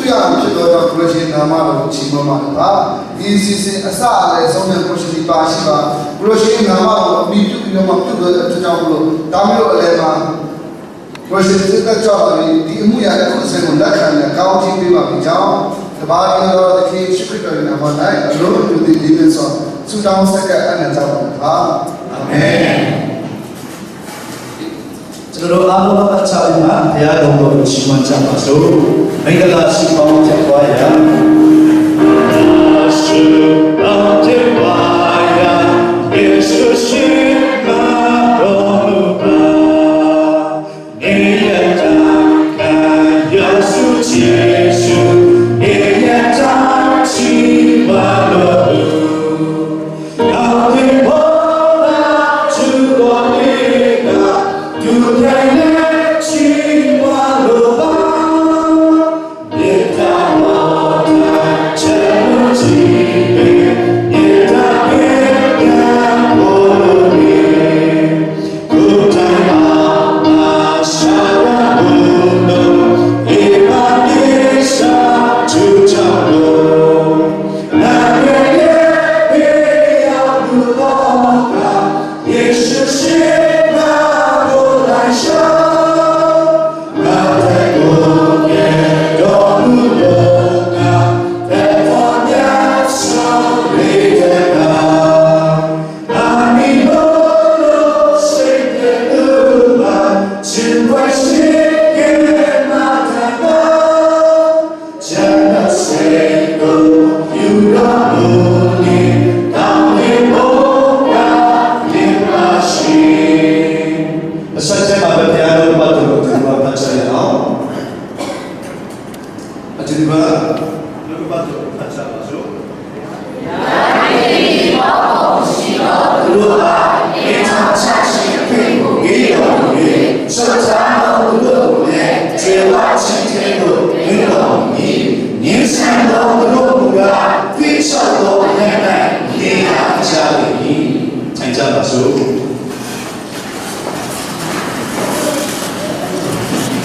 样去到叫国际南马路起码嘛吧，一些啥来上面国际巴西吧，国际南马路米就有嘛，就这叫路，咱们有来嘛，国际这个叫第木呀，都是我们看的高级对吧？比较，对吧？因为我可以去这个南马来，然后就里面说，就当这个按照啊，阿门。Kalau aku dapat cakap ya, dong cuma cakap masuk, mereka si kaum cakap ya. Masuk kaum cakap ya, Yesus manuba, ia takkan Yesus Yesus, ia tak jiwa lebu, kau dibawa juga mereka.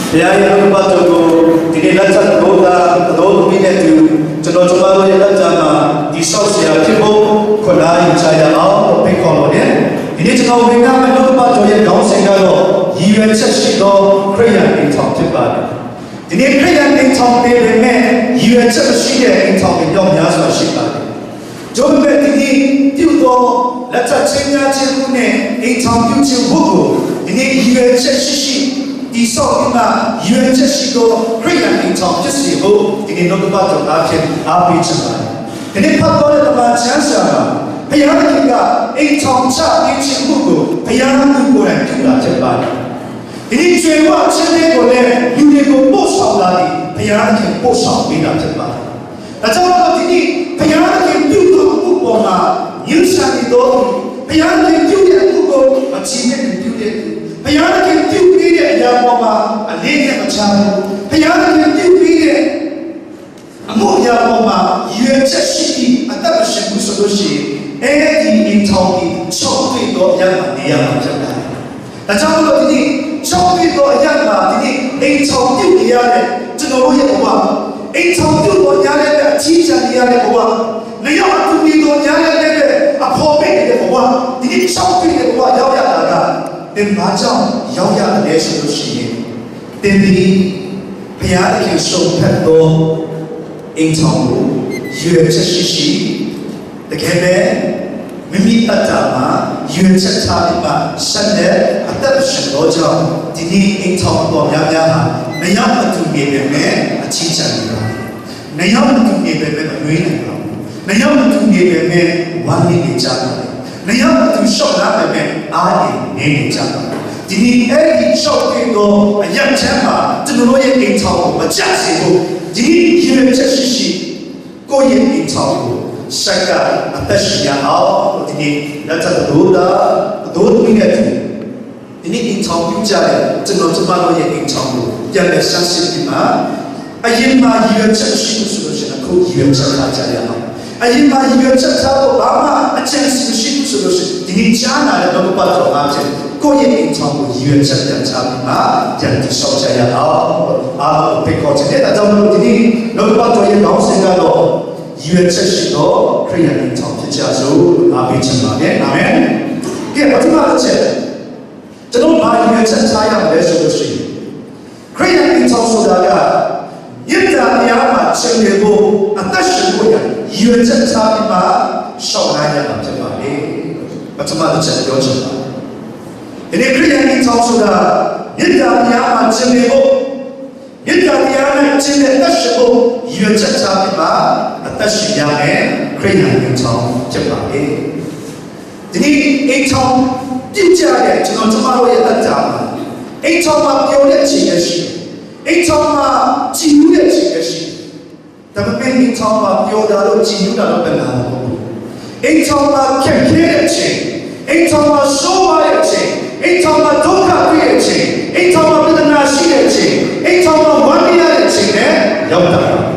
Ya yang baca tu, ini lancar doa, doa minat tu, jangan cuma doa yang lancar mah di sosial timbul kolai saya awak pekor ni. Ini jangan mereka menurut baca yang kau sengkalo, iwan ceksidor kerja intang cepat. Ini kerja intang berbeza, iwan ceksidor intang yang biasa cepat. Jom ini tiudo lancar cengar cekune intang tiudo buku. Ini iwan ceksidor. 第三个嘛，原则是个黑人民唱的时候，今天那个把这阿片阿比出来，今天拍到了嘛，想想嘛，培养那个一唱唱年轻姑姑，培养中国人听了这班，今天最晚今天过来，有那个不少哪里，培养那个不少没了这班，那这个今天培养那个丢到姑姑嘛，影响你多，培养那个丢脸姑姑，啊，前面的丢脸。 พยานที่ดิ้วปีเนี่ยยามมาเลี้ยงมาชาพยานที่ดิ้วปีเนี่ยมั่วยามมายืนเจ็ดสิบอันดับสิบกุศลสิเอ็ดที่อินทองที่ชอบที่ตัวยามมาเนี่ยมาจังได้แต่เจ้าตัวที่ชอบที่ตัวยามมาที่อินทองดิ้วเนี่ยจะโน้ยบอกว่าอินทองดิ้วตัวยามเนี่ยชี้จันเนี่ยบอกว่าในยามตุ้งตัวยามเนี่ยพ่อแม่เนี่ยบอกว่าที่ชอบที่เนี่ยบอกว่ายาวๆนะเป็นพระเจ้าเย้ายาเดชสุชีเป็นดีพยาธิเกี่ยวกับแพทย์ตัวเองทองรู้ยืนจะชีแต่แค่แม้ไม่มีตัดจามายืนจะชาลิมาฉันเนี่ยอัตตาฉันรู้จักที่นี่เองทองตัวยาวๆในยามมันถูกเบียดแม่อาชีพฉันอยู่ในยามมันถูกเบียดแม่แบบนี้นะครับในยามมันถูกเบียดแม่วันนี้ดีจังในยามที่ชอบรับแบบอาเองเนี่ยจังทีนี้ไอ้ที่ชอบกินก็ยังแช่มาจะรู้ว่ายังกินเท่ามาจัดสิบุทีนี้ยืนจะชิก็ยังกินเท่าสักการอัตชิยาเอาทีนี้เราจะดูมีเงินทีนี้กินเท่ายุ่งใจจะรู้จะมาเรายังกินเท่ายังได้สักสิ่งมาไอ้ยังมายืนจะชิสุดๆนะเขายืนจะขาดใจเอา 아니 마 이거 찾아고 아마 아침에 시부스로서 디니잖아 너도 봐도 아침 거기에 인천고 이외 찾자 참마 잔디 소자야 아 백거진에 나도 디니 너도 봐도 이 나오생각도 이외 찾시도 크리아닌 참자수 아비침마게 아멘 그게 마지막 째 저도 마 이외 찾자야 레소시 크리아닌 참소다가 인자니아마 챙기고 아따시고야 이외 찾자마 쇼나야 남자마게 마지막 째 요청다 ini kriya 인성수다 인자니아마 챙기고 인자니아를 챙겨 따시고 이외 찾자마 아따시야에 kriya 인성 챙바게 ini 인성 띠자게 저는 정말로의 따자마 인성마 표현의 지혜시 인성마 지유의 지혜시 다음에 인성마 표현으로 지유라는 변화고 인성마 캠케의 지 인성마 소마의 지 인성마 독학의 지 인성마 비드나시의 지 인성마 완비의 지에 영다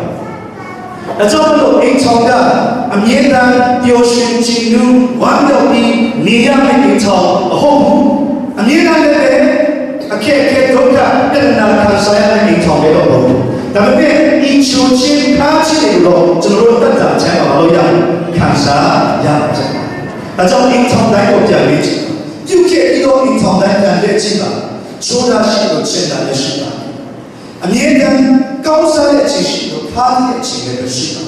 나저번도 인성가 암예단 띄워신 진루 완벽히 니야의 인성 홈 암예단에 아케 독학 비드나 간사야의 인성에도 다음에 이 조진 가치로 저로 따다 제가 말로야 간사 양자 나저 인성 나이도 되지 이렇게 이거 인성 나이도 되지가 조다시도 진단의 시간 아니면高山的 지시도 파리의 지혜의 시간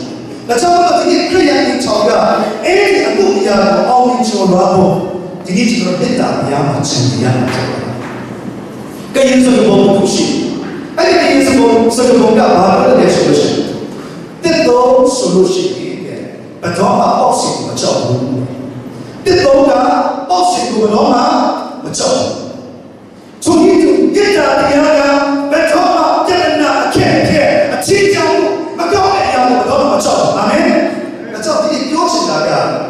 나저번에 이게 그냥 인성가 애기 안 보이야고 어린이집으로 하고 니네 집으로 했다 야마 진리야 그 인성이 뭐 혹시 아니 예수 보고서 뭔가 말을 내주듯이 뜻도 솔루션이 바토마 없이 맞죠? 뜻도가 없이 그거로만 맞죠? 종이도 일다 대야가 바토마 되나 캐캐 진짜로 막고에 양도 더 맞죠? 아멘. 맞죠? 이게 교신다가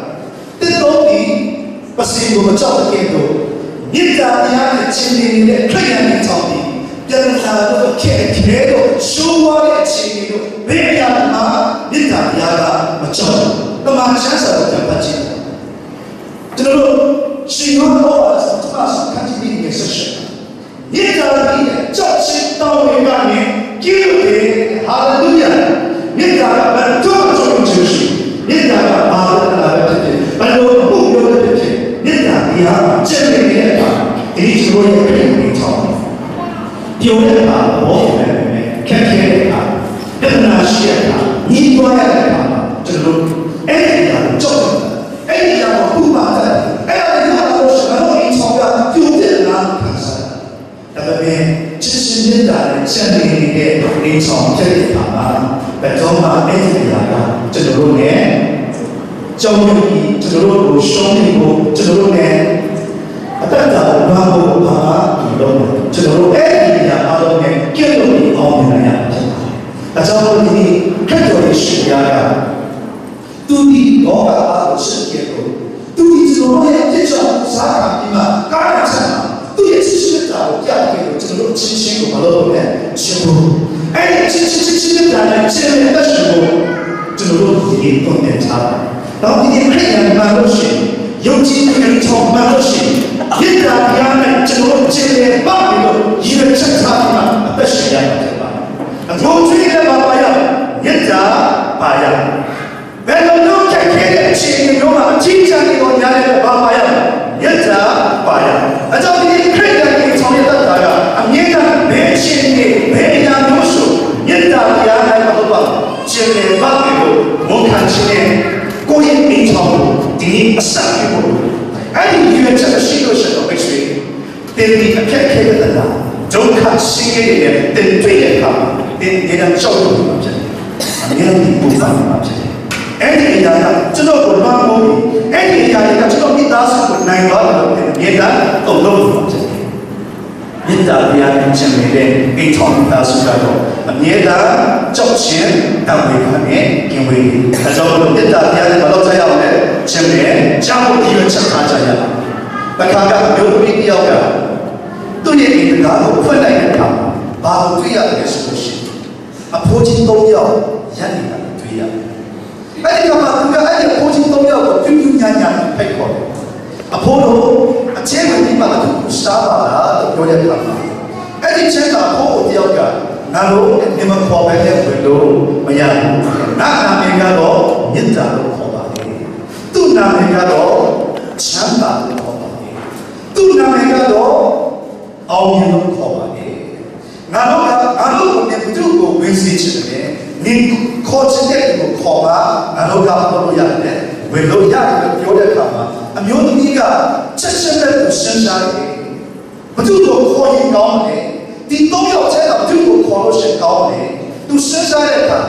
뜻도이 맞지 맞죠? 이게도 일다 대야가 진리인데 그냥 인성이 연사도 개개도 수월의 지위도 왜냐하면 일단야가 맞죠? 그만 찬사도 잡았지. 저는 신앙으로 와서 정말 같이 믿는 게 있었어요. 일단이 적신 떠오르니 기도에 할렐루야. 일단은 더 좋은 주시. 일단은 마음을 나가듯이 말로 목표를 듣지. 일단이야真理的이 주로의 그림이 정. 丢人啊，我们看天啊，人啊些啊，你多爱啊，这种哎呀，重的，哎呀，我不把的，哎呀，你看我什么都没吵的，丢人啊，看啥？那么呢，知识人的生命里面，你从这里看啊，本中嘛，哎呀，这种呢，教育这种兄弟部，这种呢。아따다 우하고 우하가 이런 저로 애기야 아동의 결론이 없느냐 나저분이 결론이 쉬야가 뚜디 너가 아도 쉽게도 뚜디 저로의 대처 사람이만 까맣잖아 뚜디 지시겠다고 야게도 저로 지시고 말로네 치고 아니 지시겠다는 지시를 따시고 저로 이 돈에 차 나중에 그냥 말없이 영지를 정말없이 일단은 저로 제대 마음으로 일을 찾아하지만 어떠시냐 모두에게 봐봐야 일단 봐야 매번 이렇게 지금요만 진짜이고 야를 봐봐야 일단 봐야 어차피 그래야 정했다가 일단 매신이 매양 요소 일단 야를 봐봐 제대 마음으로 못한치네 고인 민청 이 아싸기고 아니 유엔자가 시도셔도 백수이 때리가 캐캐가 정카 시계에 때리에 가 내가 저도 남자네 내가 이쁘다는 남자네 애들이야 저도 골방고 애들이야 저도 미다스 나이바도 내가 또 너무 남자네 내가 정말에 이 통다스가도 내가 적신 담배하네 기회 가져오는 내가 말로 자야오네 정말 장고 이런 착하자야 나가가 몇 비디오가 또 얘기는 나도 혼나는 가 바로 뒤야 되겠어 보지 아 보진 또요 야니가 뒤야 아니 가만 그가 ညံ့ညံ့ဖိတ်ခေါ်တယ်အဖိုးတို့အချင်းဝင်ဒီမှာသူစားပါလားလို့ပြောတဲ့အခါမှာအဲ့ဒီချက်ကဖိုးကိုတယောက်ကငါတို့နေမခေါ်ပဲနဲ့ဝင်လို့မရဘူးနာမည်ကတော့မေတ္တာလို့ခေါ်ပါတယ်သူ့နာမည်ကတော့ချမ်းသာလို့ခေါ်ပါတယ်သူ့နာမည်ကတော့အောင်မြင်လို့ခေါ်ပါတယ်ငါတို့ကိုနေသူ့ကိုဝင်စေချင်တယ်နေခေါ်ချင်တဲ့ကိုခေါ်ပါငါတို့ကပြောလို့ရတယ်ဝင်လို့ရတယ်လို့ပြောတဲ့အခါမှာအမျိုးသမီးကချက်ချက်နဲ့သူစဉ်းစားတယ်ဘသူ့ကိုခေါ်ရင်ကောင်းတယ်ဒီတော့ရောက်တဲ့ဘသူ့ကိုခေါ်လို့ရှိရင်ကောင်းတယ်သူစဉ်းစားတဲ့အခါ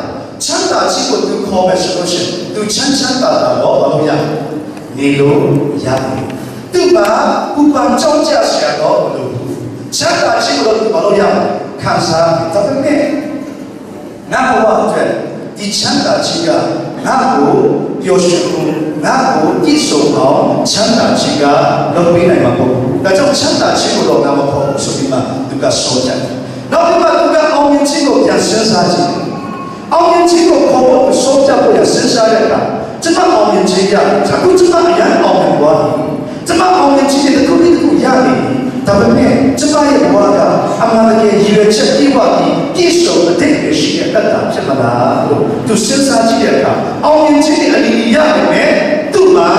ချမ်းသာခြင်းကိုသူခေါ်မယ်ဆိုလို့ရှိရင်သူချမ်းသာတာတော့ဘာလို့ရနေလို့ရတယ်သူကဥပန်ကြောင်းကြဆရာတော့ဘလို့ချမ်းသာခြင်းကိုသူဘာလို့ရခံစားတယ်ဒါပေမဲ့ငါ့ဘဝအတွက်ဒီချမ်းသာခြင်းကငါ့ကိုပျော်ရွှင်မှုငါ့ကိုပြည့်စုံအောင်ချမ်းသာခြင်းကလုပ်ပေးနိုင်မှာမဟုတ်ဘူးဒါကြောင့်ချမ်းသာခြင်းကိုတော့ငါမခေါ်ဘူးဆိုပြီးမှသူကဆိုကြတယ်နောက်ပြီးမှသူကအောင်မြင်ခြင်းကိုပြန်စဉ်းစားကြည့်အောင်မြင်ခြင်းကိုခေါ်ဖို့ဆိုကြဖို့ရစဉ်းစားရတာကျွန်မအောင်မြင်ခြင်းရအခုကျွန်မအရင်အောင်မြင်သွားပြီကျွန်မအောင်မြင်ခြင်းတစ်ခုတစ်ခုရနေပြီဒါပေမဲ့ကျွန်မရဲ့ဘဝကအမှန်တကယ်ရည်ရွယ်ချက်ပြည့်ဝပြီးပြည့်စုံတဲ့ရှိတဲ့တတ်တာဖြစ်မလားလို့သူစဉ်းစားကြည့်တဲ့အခါအောင်မြင်ခြင်းအနည်းရမယ်သူ့မှာ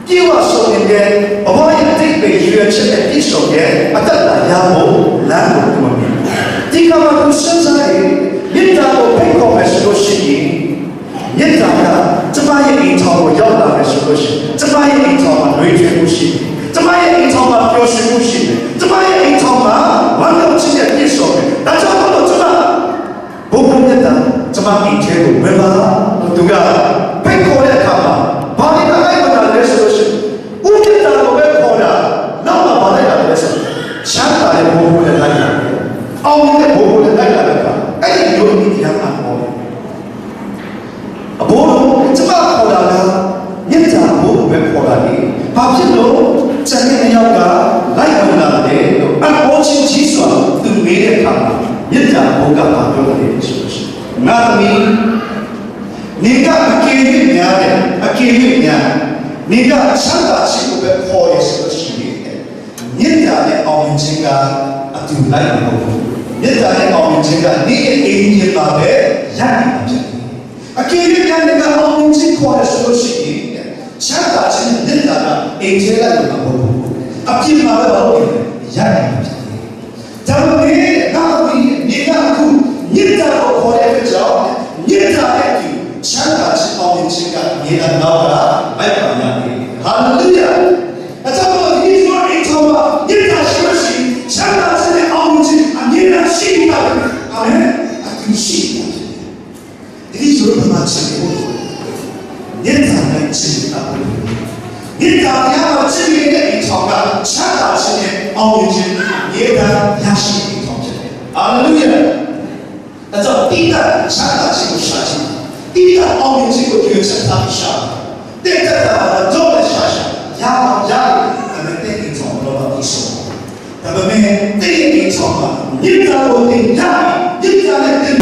ပြေဝဆုံးနေတဲ့ဘဝရဲ့အတိတ်ပဲရည်ရွယ်ချက်နဲ့ပြည့်စုံတဲ့အတ္တရဖို့လမ်းကိုသူမြင်ဒီကမှာသူစဉ်းစားရင်မေတ္တာကိုဖိတ်ခေါ်မယ်ဆိုလို့ရှိရင်မေတ္တာကကျွန်မရဲ့အိမ်ထောင်ကိုရောက်လာမယ်ဆိုလို့ရှိရင်ကျွန်မရဲ့အိမ်ထောင်မှာနှွေးထွေးမှုရှိတယ်ကျွန်မရဲ့အိမ်ထောင်မှာပျော်ရွှင်မှုရှိတယ်ကျွန်မရဲ့အိမ်ထောင်မှာဝမ်းမြောက်ခြင်းနဲ့ပြည့်စုံတယ်ဒါကြောင့်မို့လို့ကျွန်မဘုရားမြတ်တာကျွန်မအိမ်ထဲကိုဝင်လာသူကဖိတ်ခေါ်တဲ့အခါမှာဘာလို့လိုက်မလာလဲဆိုလို့ရှိရင်ဦးမြတ်တာကိုပဲခေါ်တာနောက်မှဘာလိုက်တာလဲဆိုချမ်းသာတဲ့ဘုရားနဲ့လိုက်တာအောင်မြင်တဲ့ဘုရားနဲ့လိုက်တာကအဲ့ဒီလိုမျိုးတရားမှာပေါ်တယ်အဘိုးတို့ကျွန်မခေါ်တာကမြတ်တာဘုရားပဲခေါ်တာလေဘာဖြစ်လို့ကျန်တဲ့ယောက်ကလိုက်ဝင်လာတယ်လို့အဘောချင်းကြီးစွာသူမေးတဲ့အခါမှာမြတ်တာဘုရားကပြောတယ်ဆိုလို့ရှိရင်ငါသမီးနေကအကယ်၍များတယ်အကယ်၍များနေကချမ်းသာခြင်းကိုပဲခေါ်ရဆိုလို့ရှိရင်မြတ်တာနဲ့အောင်မြင်ခြင်းကအတူလိုက်မဟုတ်ဘူးမြတ်တာနဲ့အောင်မြင်ခြင်းကနေရဲ့အိမ်ကြီးမှာပဲရနိုင်မှာဖြစ်တယ်အကယ်၍များနေကအောင်မြင်ခြင်းခေါ်ရဆိုလို့ရှိရင်ချမ်းသာခြင်းနဲ့မြတ်တာကအိမ်ကြီးလိုက်မှာမဟုတ်ဘူးအပြစ်မှာပဲဘာလို့ရနိုင်မှာဖြစ်တယ်ဒါပေမဲ့ငါတို့ဒီကအခုမြတ်တာကိုခေါ်တဲ့အတွက်ကြောင့်မြတ်တာရဲ့ဒီချမ်းသာခြင်းအောင်မြင်ခြင်းကမြေအနောက်ကလိုက်ပါရတယ်ဟာလေလုယာအကြောင်းဒီလိုအိမ်တော်မှာမြတ်တာရှိမရှိချမ်းသာခြင်းနဲ့အောင်မြင်ခြင်းအမြဲတမ်းရှိနေတာပဲအာမင်အခုရှိတယ်ဒီလိုမှချက်ကိုမြတ်တာနဲ့ခြင်းတာဘုရားမြတ်တာများမှာခြင်းရဲ့အိမ်တော်ကချမ်းသာခြင်းနဲ့အောင်မြင်ခြင်းအမြဲတမ်းရရှိနေတော်ဖြစ်တယ်ဟာလေလုယာအကြောင်းဒီကချမ်းသာခြင်းကိုရှာခြင်းဒီကအောင်မြင်ခြင်းကိုကြွေးချက်ထားရှာတဲ့တဲ့တော့ရှာရအောင်ရတယ်ဒါပေမဲ့ဒီဆောင်တော့ဒီဆောင်ဒါပေမဲ့ဒီဆောင်မှာမြစ်တာကိုတင်ရတယ်